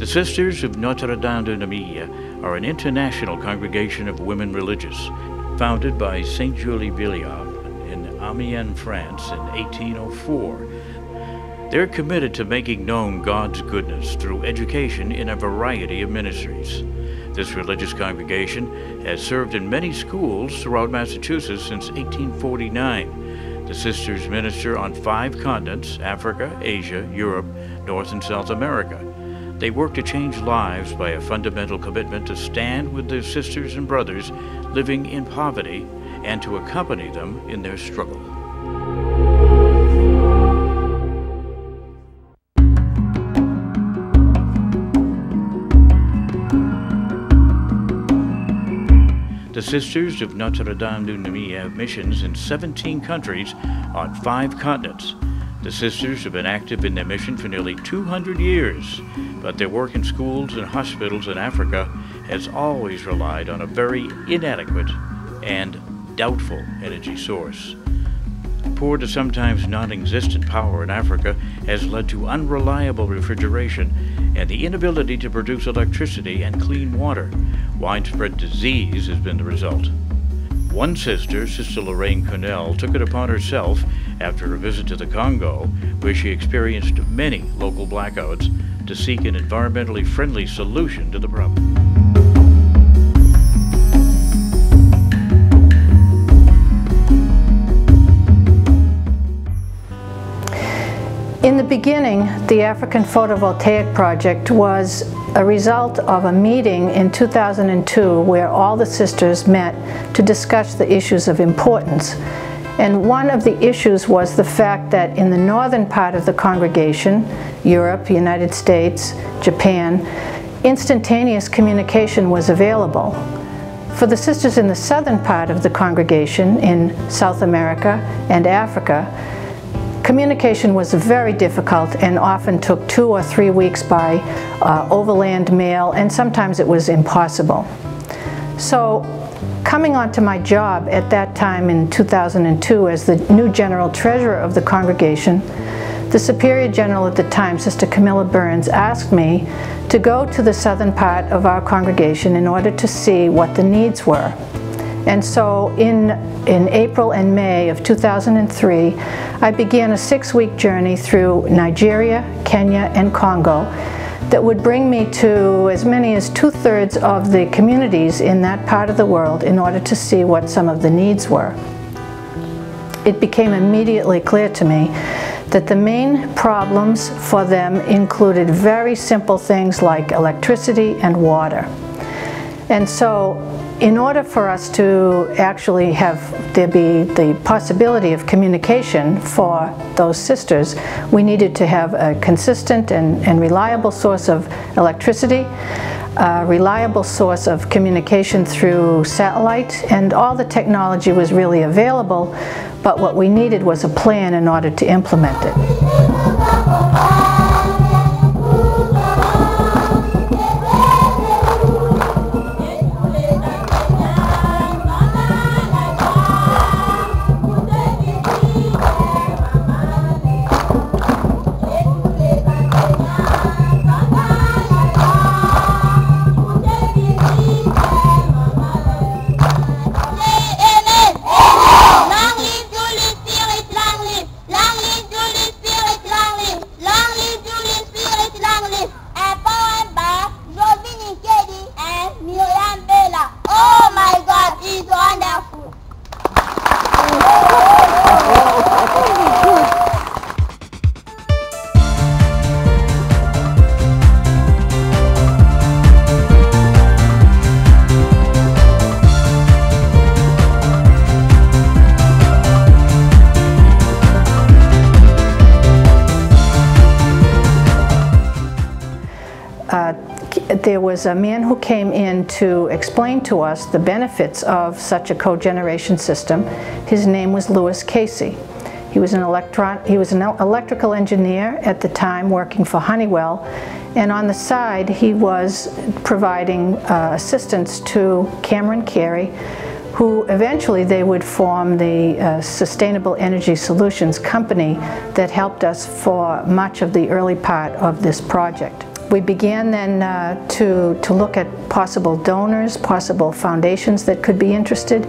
The Sisters of Notre de Namur are an international congregation of women religious, founded by Saint Julie Villiers in Amiens, France in 1804. They're committed to making known God's goodness through education in a variety of ministries. This religious congregation has served in many schools throughout Massachusetts since 1849. The Sisters minister on 5 continents: Africa, Asia, Europe, North and South America. They work to change lives by a fundamental commitment to stand with their sisters and brothers living in poverty and to accompany them in their struggle. The Sisters of Notre de Namur have missions in 17 countries on 5 continents. The Sisters have been active in their mission for nearly 200 years, but their work in schools and hospitals in Africa has always relied on a very inadequate and doubtful energy source. Poor to sometimes non-existent power in Africa has led to unreliable refrigeration and the inability to produce electricity and clean water. Widespread disease has been the result. One sister, Sister Lorraine Cornell, took it upon herself after a visit to the Congo, where she experienced many local blackouts, to seek an environmentally friendly solution to the problem. In the beginning, the African Photovoltaic Project was a result of a meeting in 2002 where all the sisters met to discuss the issues of importance. And one of the issues was the fact that in the northern part of the congregation, Europe, United States, Japan, instantaneous communication was available. For the sisters in the southern part of the congregation, in South America and Africa, communication was very difficult and often took 2 or 3 weeks by overland mail, and sometimes it was impossible. So, coming onto my job at that time in 2002 as the new general treasurer of the congregation, the superior general at the time, Sister Camilla Burns, asked me to go to the southern part of our congregation in order to see what the needs were. And so in April and May of 2003, I began a 6-week journey through Nigeria, Kenya, and Congo that would bring me to as many as 2/3 of the communities in that part of the world in order to see what some of the needs were. It became immediately clear to me that the main problems for them included very simple things like electricity and water. And so, in order for us to actually have there be the possibility of communication for those sisters, we needed to have a consistent and reliable source of electricity, a reliable source of communication through satellite, and all the technology was really available, but what we needed was a plan in order to implement it. There was a man who came in to explain to us the benefits of such a cogeneration system. His name was Louis Casey. He was an electrical engineer at the time working for Honeywell, and on the side he was providing assistance to Cameron Carey, who eventually they would form the Sustainable Energy Solutions company that helped us for much of the early part of this project. We began then to look at possible donors, possible foundations that could be interested,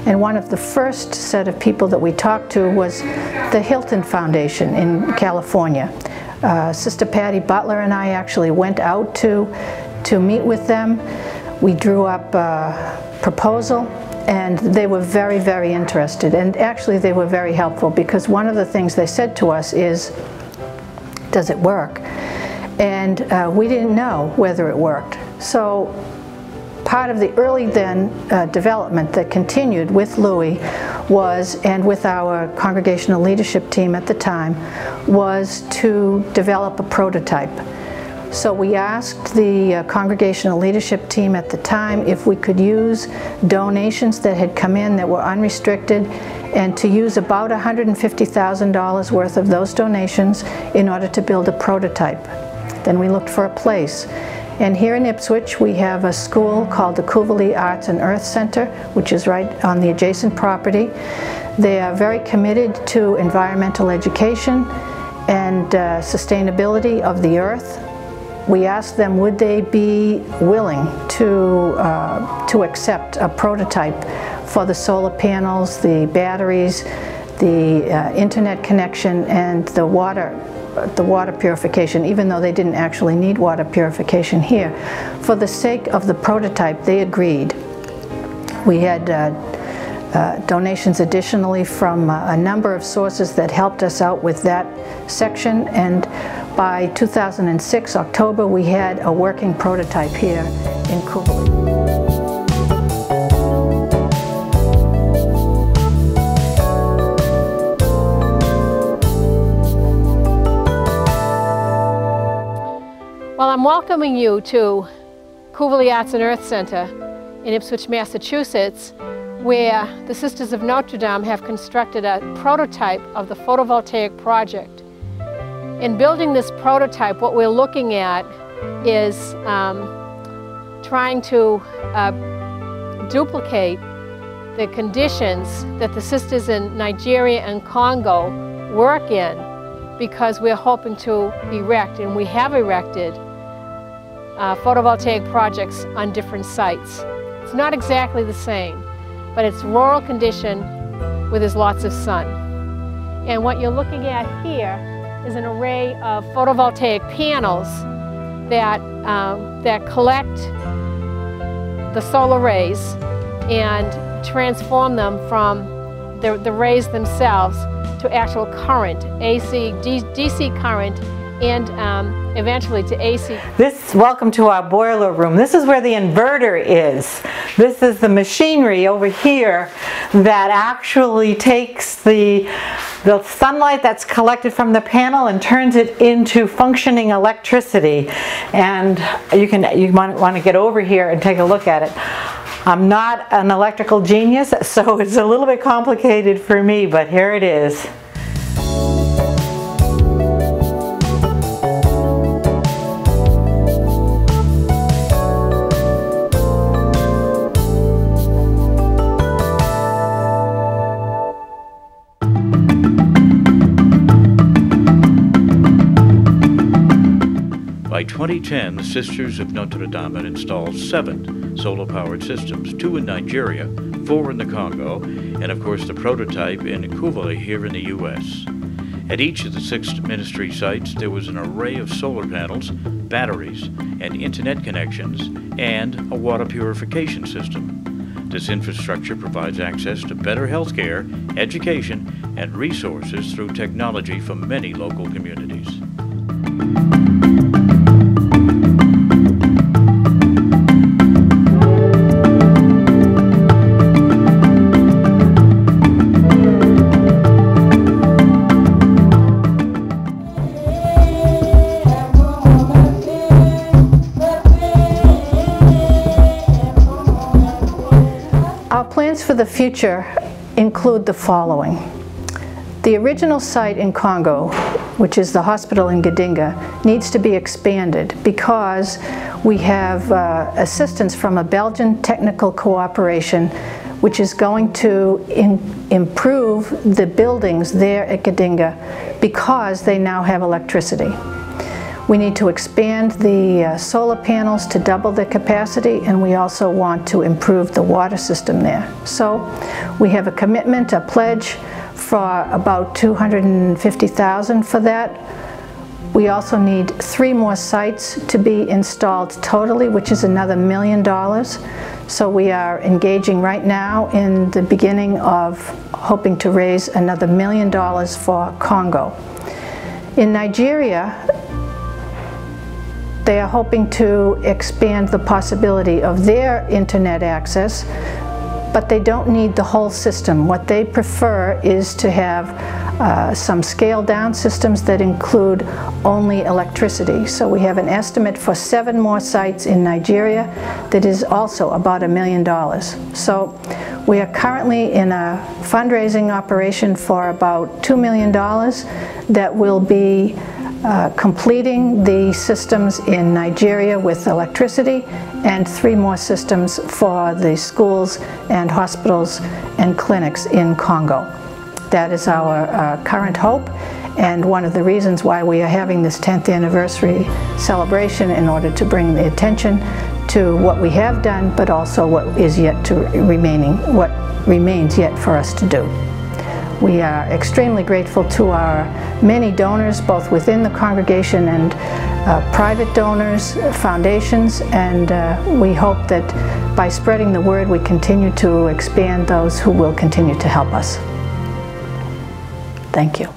and one of the first set of people that we talked to was the Hilton Foundation in California. Sister Patty Butler and I actually went out to meet with them. We drew up a proposal, and they were very, very interested, and actually they were very helpful, because one of the things they said to us is, does it work? And we didn't know whether it worked. So part of the early then development that continued with Louis was, and with our congregational leadership team at the time, was to develop a prototype. So we asked the congregational leadership team at the time if we could use donations that had come in that were unrestricted, and to use about $150,000 worth of those donations in order to build a prototype. Then we looked for a place. And here in Ipswich we have a school called the Cooley Arts and Earth Center, which is right on the adjacent property. They are very committed to environmental education and sustainability of the earth. We asked them would they be willing to accept a prototype for the solar panels, the batteries, the internet connection, and the water purification, even though they didn't actually need water purification here. For the sake of the prototype, they agreed. We had donations additionally from a number of sources that helped us out with that section, and by 2006, October, we had a working prototype here in Cooley. Well, I'm welcoming you to Cooley Arts and Earth Center in Ipswich, Massachusetts, where the Sisters of Notre Dame have constructed a prototype of the photovoltaic project. In building this prototype, what we're looking at is trying to duplicate the conditions that the sisters in Nigeria and Congo work in, because we're hoping to erect, and we have erected, photovoltaic projects on different sites. It's not exactly the same, but it's rural condition where there's lots of sun. And what you're looking at here is an array of photovoltaic panels that collect the solar rays and transform them from the rays themselves to actual current, AC, DC current, and eventually to AC. Welcome to our boiler room. This is where the inverter is. This is the machinery over here that actually takes the sunlight that's collected from the panel and turns it into functioning electricity. And you might want to get over here and take a look at it. I'm not an electrical genius, so it's a little bit complicated for me, but here it is. By 2010, the Sisters of Notre Dame had installed 7 solar-powered systems, 2 in Nigeria, 4 in the Congo, and of course the prototype in Cooley here in the U.S. At each of the 6 ministry sites, there was an array of solar panels, batteries, and internet connections, and a water purification system. This infrastructure provides access to better health care, education, and resources through technology for many local communities. Our plans for the future include the following. The original site in Congo, which is the hospital in Gedinga, needs to be expanded because we have assistance from a Belgian technical cooperation which is going to improve the buildings there at Gedinga because they now have electricity. We need to expand the solar panels to double their capacity, and we also want to improve the water system there. So we have a commitment, a pledge for about $250,000 for that. We also need 3 more sites to be installed totally, which is another $1 million. So we are engaging right now in the beginning of hoping to raise another $1 million for Congo. In Nigeria, they are hoping to expand the possibility of their internet access, but they don't need the whole system. What they prefer is to have some scaled down systems that include only electricity. So we have an estimate for 7 more sites in Nigeria that is also about $1 million. So we are currently in a fundraising operation for about $2 million that will be completing the systems in Nigeria with electricity, and 3 more systems for the schools and hospitals and clinics in Congo. That is our current hope, and one of the reasons why we are having this 10th anniversary celebration, in order to bring the attention to what we have done, but also what is yet to what remains yet for us to do. We are extremely grateful to our many donors, both within the congregation and private donors, foundations, and we hope that by spreading the word, we continue to expand those who will continue to help us. Thank you.